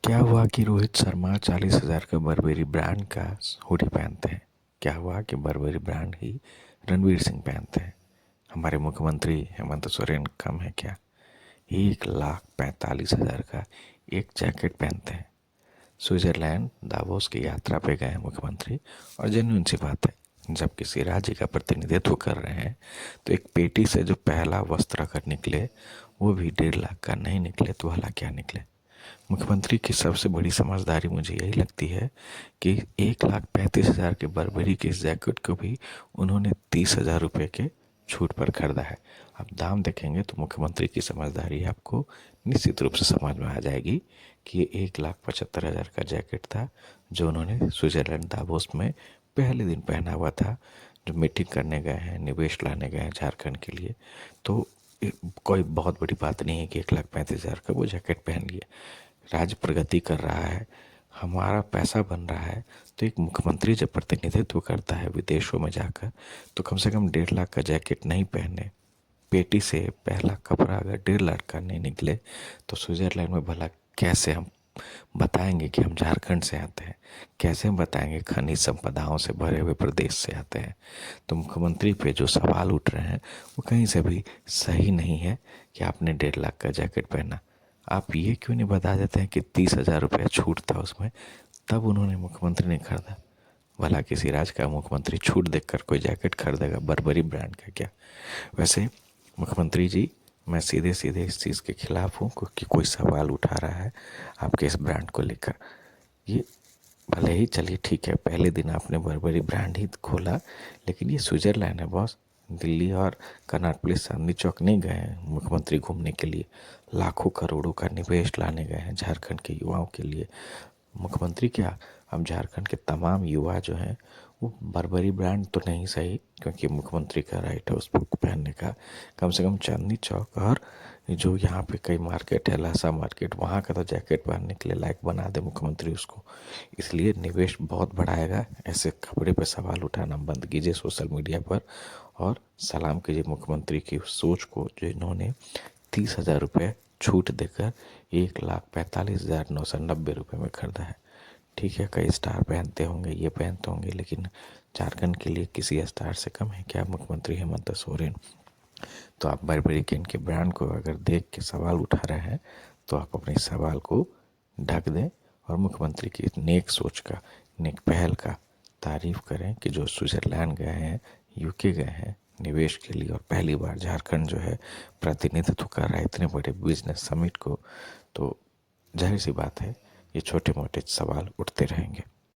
क्या हुआ कि रोहित शर्मा 40,000 का बर्बेरी ब्रांड का हुडी पहनते हैं? क्या हुआ कि बर्बेरी ब्रांड ही रणवीर सिंह पहनते हैं? हमारे मुख्यमंत्री हेमंत सोरेन कम है क्या? 1,45,000 का एक जैकेट पहनते हैं। स्विट्जरलैंड दावोस की यात्रा पे गए हैं मुख्यमंत्री, और जेन्युइन सी बात है, जब किसी राज्य का प्रतिनिधित्व कर रहे हैं तो एक पेटी से जो पहला वस्त्र अगर निकले वो भी 1.5 लाख का नहीं निकले तो भला क्या निकले। मुख्यमंत्री की सबसे बड़ी समझदारी मुझे यही लगती है कि 1,35,000 के बर्बरी के इस जैकेट को भी उन्होंने 30,000 रुपये के छूट पर खरीदा है। आप दाम देखेंगे तो मुख्यमंत्री की समझदारी आपको निश्चित रूप से समझ में आ जाएगी कि ये 1,75,000 का जैकेट था जो उन्होंने स्विट्जरलैंड दावोस में पहले दिन पहना हुआ था, जो मीटिंग करने गए हैं, निवेश लाने गए हैं झारखंड के लिए। तो कोई बहुत बड़ी बात नहीं है कि 1,35,000 का वो जैकेट पहन लिया। राज्य प्रगति कर रहा है, हमारा पैसा बन रहा है, तो एक मुख्यमंत्री जब प्रतिनिधित्व करता है विदेशों में जाकर तो कम से कम 1.5 लाख का जैकेट नहीं पहने। पेटी से पहला कपड़ा अगर 1.5 लाख का नहीं निकले तो स्विट्जरलैंड में भला कैसे हम बताएंगे कि हम झारखंड से आते हैं? कैसे हम बताएंगे खनिज संपदाओं से भरे हुए प्रदेश से आते हैं? तो मुख्यमंत्री पे जो सवाल उठ रहे हैं वो कहीं से भी सही नहीं है कि आपने 1.5 लाख का जैकेट पहना। आप ये क्यों नहीं बता देते हैं कि 30,000 रुपया छूट था उसमें, तब उन्होंने मुख्यमंत्री ने खरीदा? भला किसी राज्य का मुख्यमंत्री छूट देखकर कोई जैकेट खरीदेगा बर्बरी ब्रांड का क्या? वैसे मुख्यमंत्री जी, मैं सीधे सीधे इस चीज़ के खिलाफ हूँ क्योंकि कोई सवाल उठा रहा है आपके इस ब्रांड को लेकर। ये भले ही चलिए ठीक है, पहले दिन आपने बर्बरी ब्रांड ही खोला, लेकिन ये स्विट्जरलैंड है बॉस। दिल्ली और कनॉट प्लेस, चांदनी चौक नहीं गए हैं मुख्यमंत्री घूमने के लिए। लाखों करोड़ों का निवेश लाने गए हैं झारखंड के युवाओं के लिए। मुख्यमंत्री क्या, अब झारखंड के तमाम युवा जो हैं वो बर्बरी ब्रांड तो नहीं सही, क्योंकि मुख्यमंत्री का राइट है उसको पहनने का, कम से कम चांदनी चौक और जो यहाँ पे कई मार्केट है, लासा मार्केट, वहाँ का तो जैकेट पहनने के लिए लायक बना दे मुख्यमंत्री उसको। इसलिए निवेश बहुत बढ़ाएगा। ऐसे कपड़े पे सवाल उठाना बंद कीजिए सोशल मीडिया पर, और सलाम कीजिए मुख्यमंत्री की उस सोच को जो इन्होंने 30,000 रुपये छूट देकर 1,45,990 रुपये में खरीदा है। ठीक है, कई स्टार पहनते होंगे, ये पहनते होंगे, लेकिन झारखंड के लिए किसी स्टार से कम है क्या मुख्यमंत्री हेमंत सोरेन? तो आप बर्बरी के इनके ब्रांड को अगर देख के सवाल उठा रहे हैं तो आप अपने सवाल को ढक दें और मुख्यमंत्री की नेक सोच का, नेक पहल का तारीफ करें कि जो स्विट्जरलैंड गए हैं, यूके गए हैं निवेश के लिए, और पहली बार झारखंड जो है प्रतिनिधित्व कर रहा है इतने बड़े बिजनेस समिट को। तो जाहिर सी बात है ये छोटे मोटे सवाल उठते रहेंगे।